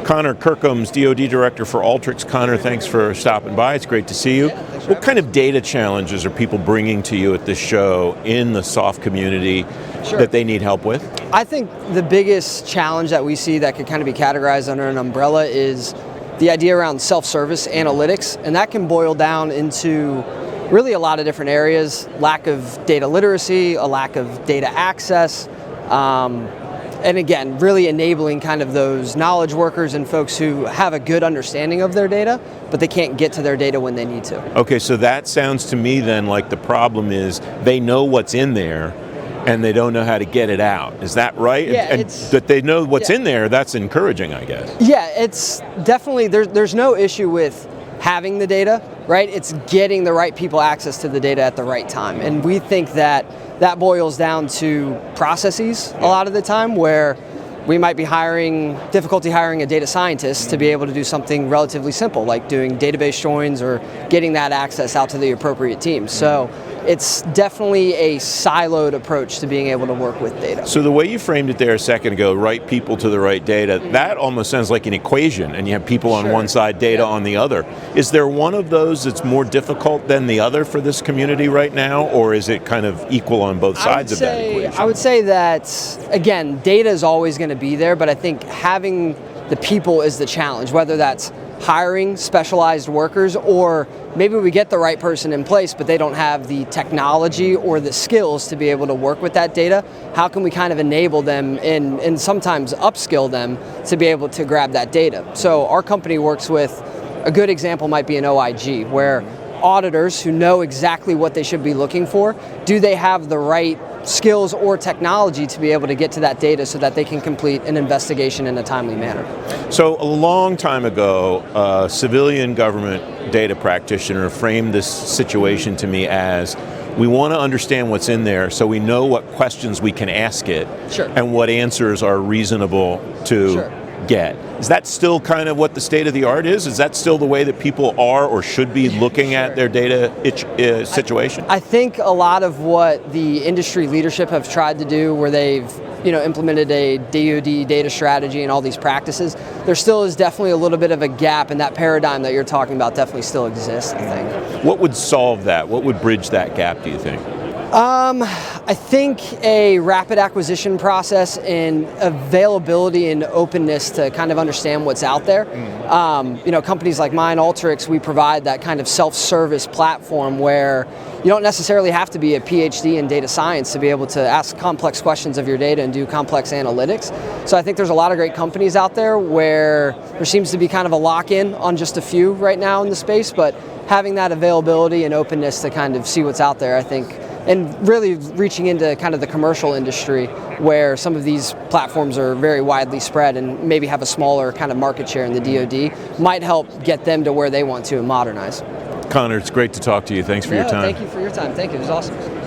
Conner Kirkham's DoD Director for Alteryx. Conner, thanks for stopping by. It's great to see you. What kind of data challenges are people bringing to you at this show in the SOF community that they need help with? I think the biggest challenge that we see that could kind of be categorized under an umbrella is the idea around self-service analytics, and that can boil down into really a lot of different areas: lack of data literacy, a lack of data access, and again, really enabling kind of those knowledge workers and folks who have a good understanding of their data, but they can't get to their data when they need to. Okay, so that sounds to me then like the problem is they know what's in there and they don't know how to get it out. Is that right? Yeah, and that they know what's in there, that's encouraging, I guess. Yeah, it's definitely, there's no issue with having the data, right? It's getting the right people access to the data at the right time. And we think that boils down to processes a lot of the time, where we might be difficulty hiring a data scientist to be able to do something relatively simple, like doing database joins or getting that access out to the appropriate teams. So it's definitely a siloed approach to being able to work with data. So the way you framed it there a second ago, right people to the right data, that almost sounds like an equation, and you have people on one side, data on the other. Is there one of those that's more difficult than the other for this community right now, or is it kind of equal on both sides of that equation? I would say that, again, data is always going to be there, but I think having the people is the challenge, whether that's hiring specialized workers, or maybe we get the right person in place, but they don't have the technology or the skills to be able to work with that data. How can we kind of enable them and sometimes upskill them to be able to grab that data? So our company works with, a good example might be an OIG, where auditors who know exactly what they should be looking for, do they have the right skills or technology to be able to get to that data so that they can complete an investigation in a timely manner? So a long time ago, a civilian government data practitioner framed this situation to me as, we want to understand what's in there so we know what questions we can ask it and what answers are reasonable to get. Is that still kind of what the state of the art is? Is that still the way that people are or should be looking at their data situation? I think a lot of what the industry leadership have tried to do, where they've implemented a DoD data strategy and all these practices, there still is definitely a little bit of a gap, and that paradigm that you're talking about definitely still exists, I think. What would solve that? What would bridge that gap, do you think? I think a rapid acquisition process and availability and openness to kind of understand what's out there. Companies like mine, Alteryx, we provide that kind of self-service platform where you don't necessarily have to be a PhD in data science to be able to ask complex questions of your data and do complex analytics. So I think there's a lot of great companies out there where there seems to be kind of a lock-in on just a few right now in the space, but having that availability and openness to kind of see what's out there, I think, and really reaching into kind of the commercial industry where some of these platforms are very widely spread and maybe have a smaller kind of market share in the DoD, might help get them to where they want to and modernize. Conner, it's great to talk to you. Thanks for your time. Thank you for your time. Thank you. It was awesome.